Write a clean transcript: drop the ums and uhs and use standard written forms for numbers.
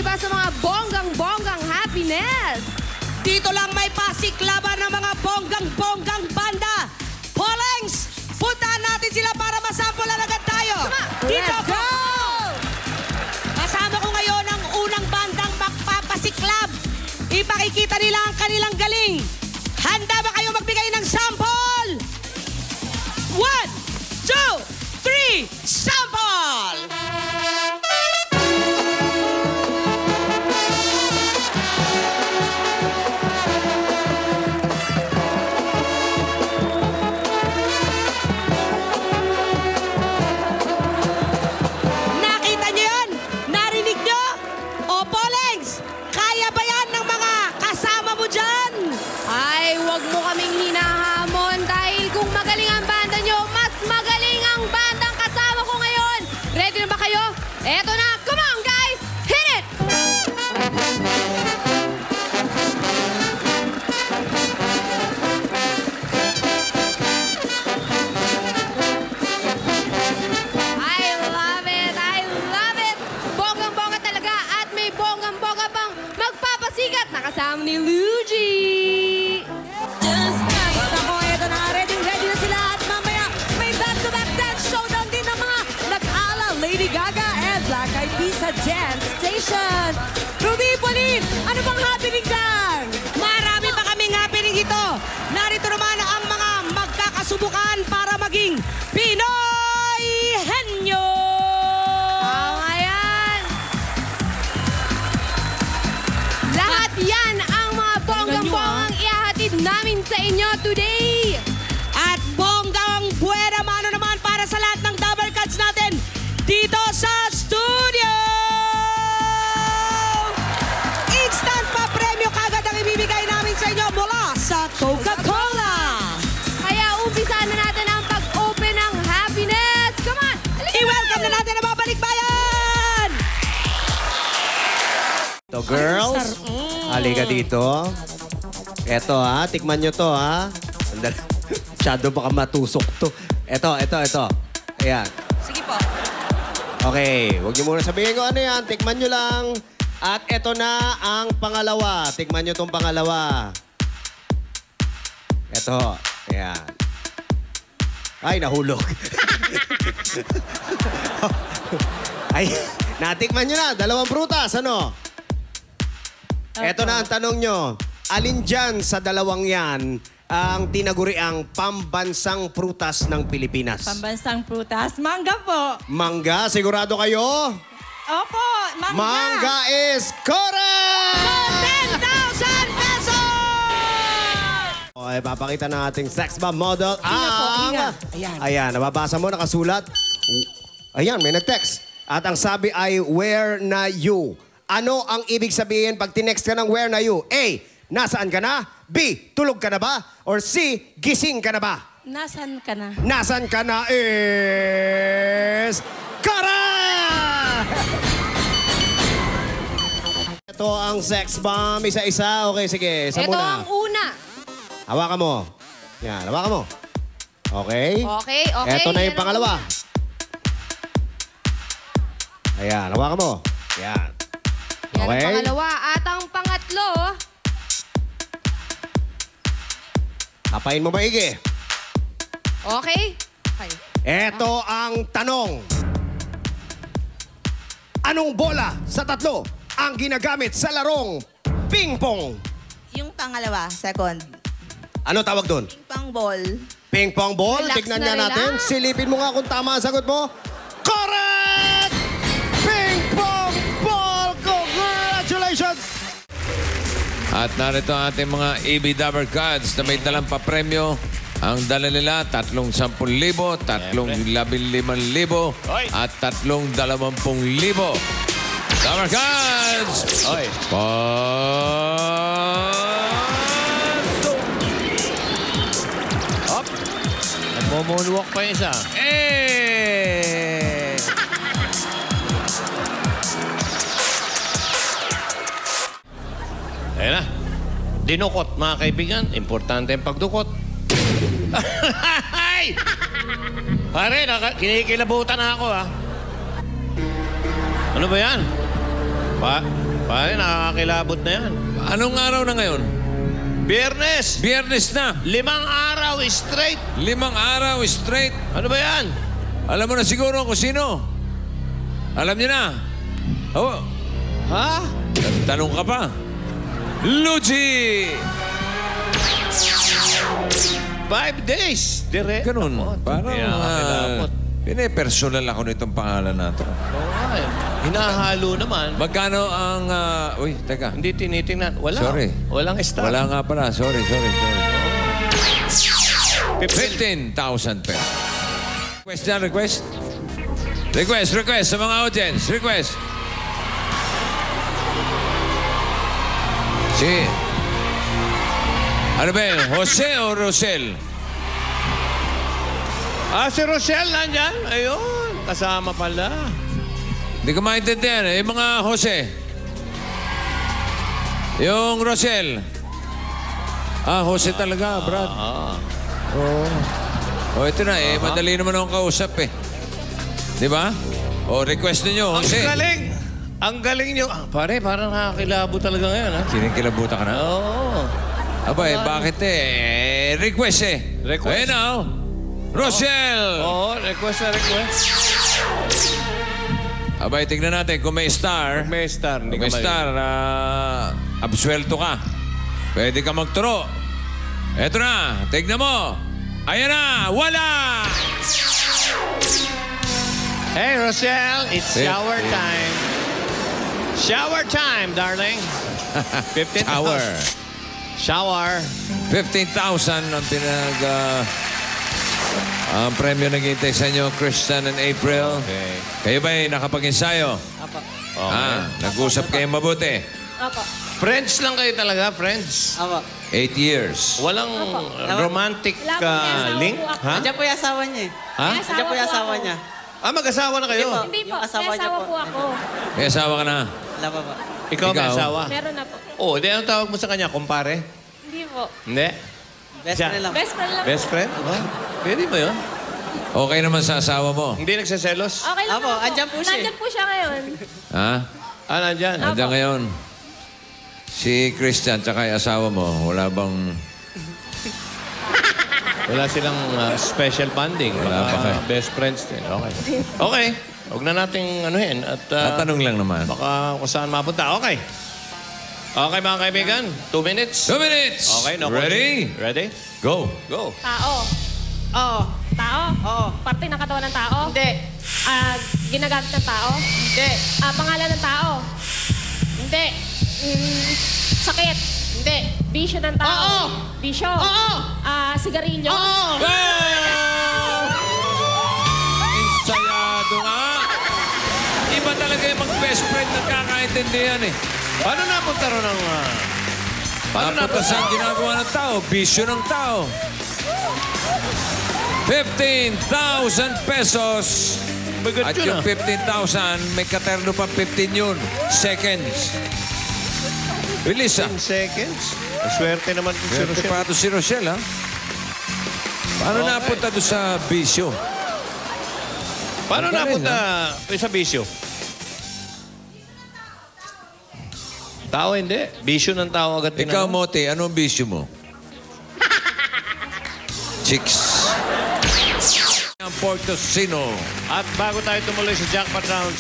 iba sa mga bonggang-bonggang happiness. Dito lang may pasiklaban ng mga bonggang-bonggang banda. Polengs, puntahan natin sila para masampulan agad tayo. Dito Let's go! Kasama ko ngayon ang unang bandang magpapasiklab. Ipakikita nila ang kanilang galing. Handa ba kayo magbigay ng sample? 1, 2, 3, sample! Nakita niyo yan? Narinig niyo? O, Polengs, kaya ba yan ng mga kasama mo dyan? Ay, wag mo kaming hinahamon dahil kung magaling ang banda nyo, mas magaling ang bandang kasama ko ngayon. Ready na ba kayo? Eto na, come on guys! Hit it! I love it! I love it! Bonggang-bongga talaga at may bonggang-bongga pang magpapasikat na kasama ni Luigi! Ako, eto na. Ready na sila. At mamaya, may back-to-back dance showdown din ng mga nag-ala Lady Gaga and Black Eyed Peas sa Dance Station. Ruby, Pauline, ano bang happening dyan? Marami pa kaming happening ito. Narito naman ang mga magkakasubukan para maging Pinoy Henyo. Tama yan! Lahat yan ang mga bonggang-bonggang ihahatid namin sa inyo today! At bonggang buwera mano naman para sa lahat ng double cuts natin dito sa studio! Instant pa premyo kagad ang ibibigay namin sa inyo mula sa Coca-Cola! Kaya umpisahan na natin ang pag-open ng happiness! Come on! Halika I-welcome na natin ang mga balikbayan! So girls, halika dito. Eto ha, tikman nyo to ha. Sandali. Masyado baka matusok to. Eto. Ayan. Sige po. Okay, huwag nyo muna sabihin ko ano yan. Tikman nyo lang. At eto na ang pangalawa. Tikman nyo tong pangalawa. Eto. Ayan. Ay, nahulog. Ay, natikman nyo na. Dalawang prutas, ano? Eto na ang tanong nyo. Alin dyan sa dalawang yan ang tinaguriang pambansang prutas ng Pilipinas? Pambansang prutas. Mangga po. Mangga, sigurado kayo? Opo, mangga. Mangga is correct! 10,000 pesos! Okay, papakita na ating sex bomb model Inga. Ayan. Ayan, nababasa mo, nakasulat. Ayan, may nag-text. At ang sabi ay, where na you? Ano ang ibig sabihin pag tinext ka ng where na you? A, nasaan ka na? B, tulog ka na ba? Or C, gising ka na ba? Nasaan ka na? Nasaan ka na is... correct! Ito ang sex bomb. Isa-isa. Okay, sige. Isa Ito muna. ang una. Hawakan mo. Yan, hawakan mo. Okay. Okay. Ito na Yan yung ang pangalawa. una. Ayan, hawakan mo. Yan. Yan ang Okay. pangalawa. At ang pangatlo, Kapain mo maigi. okay? Okay. Ito ang tanong. Anong bola sa tatlo ang ginagamit sa larong ping-pong? Yung pangalawa, second. Ano tawag doon? Pang ball. Ping-pong ball. Relax Tignan na, nga natin. relax. Silipin mo nga kung tama ang sagot mo. Correct! Ping-pong ball! Congratulations! At narito ang ating mga EB Dabber Cards na may dalang papremyo. Ang dala nila, 310,000, 315,000, at 320,000. Dabber Cards! Oy. Up. Nagmo-moonwalk pa yung isa. Eh! Ayan na. Dinukot, mga kaibigan. Importante ang pagdukot. Ay! Pare, kinikilabutan na ako, ha? Ano ba yan? Pare, nakakakilabot na yan. Anong araw na ngayon? Biyernes! Biyernes na. 5 araw straight. 5 araw straight. Ano ba yan? Alam mo na siguro kung sino. Alam niyo na. Oh, Ha? tanong ka pa. Luigi! 5 days. Dire. Ganun. Parang Nakakilabot. pinipersonal ako nitong pangalan na to. Oo nga eh. Hinahalo naman. Magkano ang... uy, teka. Hindi tinitingnan. Wala. Sorry. Walang star. Wala nga pala. Sorry. 15,000 pesos. Request na, request? Request sa mga audience. Request. Si... Ano ba yun? Jose o Rosel? Si Rochelle nandyan. Ayun. Kasama pala. Hindi ko maintindihan. Yung mga Jose. Yung Rosel. Jose talaga, Brad. Oo. Ito na eh. Madali naman akong kausap eh. Di ba? Request ninyo, Jose. Ang galing. Ang galing nyo. Pare, parang nakakilabo talaga ngayon, ha? Sinikilabutan ka na? Oo. Bakit eh? Request eh. Request. Ayun na, oh. Rosel! Oo, request na request. Tignan natin kung may star. May star. Kung may star, absuelto ka. Pwede ka magturo. Eto na, tignan mo. Ayan na, wala! Hey, Rochelle, it's shower time. Shower time, darling. 15,000. Shower. Shower. 15,000 ang ang premyo naghihintay sa inyo, Christian and April. Okay. Kayo ba'y nakapag-ensayo? Apo. Nag-usap kayo mabuti. Apo. Friends lang kayo talaga, friends. Apo. 8 years. Walang romantic Wala po, may asawa link? po ako. Ha? Andiyan po yung asawa niya eh. Ha? May Andiyan po yung asawa ako. niya. Mag-asawa na kayo? Hindi po, Yung asawa may niya asawa po. po ako. May asawa ka na. Wala pa ba? Ikaw may Ikaw? asawa? Meron na po. Oh, di anong tawag mo sa kanya? Kumpare? Hindi po. Hindi? Best Siya. friend lang. Best friend lang po. Best friend? Pwede ba yun? Okay naman sa asawa mo. Hindi nagsaselos? Okay lang Apo, naman po. andyan po siya eh. Nandyan po siya ngayon. Ha? Nandyan. Nandiyan ngayon. Si Christian tsaka yung asawa mo, wala bang... Wala silang special bonding. Wala pa kayo. Best friends din. Okay. Okay. Huwag na nating anuhin. At Tatanong lang naman. baka kung saan mapunta. Okay. Okay, mga kaibigan. 2 minutes. 2 minutes! Okay, no Ready? question. Ready? Go! Go. Tao. Oo. Tao? Oo. Parte ng katawan ng tao? Hindi. Ginagamit ng tao? Hindi. Pangalan ng tao? Hindi. Sakit? Hindi. Bisyo ng tao? Oo. Bisyo? Oo. Sigarilyo? Oo. Ensayado nga! Iba talaga yung mag-best friend nagkakaintindihan eh. Paano napunta ron ng... paano Napunta sa ginagawa ng tao, bisyo ng tao. 15,000 pesos. Bigat At yun, yung 15,000, may katerno pa 15 yun. Seconds. Bilis ah. 10 seconds. Swerte naman kung si Swerte Rochelle. pa ito si Rochelle ha. Paano Okay. napunta doon sa bisyo? Paano Ang galing, napunta sa bisyo? Tao hindi. Bisyo ng tao agad Ikaw, tinanong. Mote, anong bisyo mo? Chicks. Ang Portosino. At bago tayo tumuloy sa jackpot round,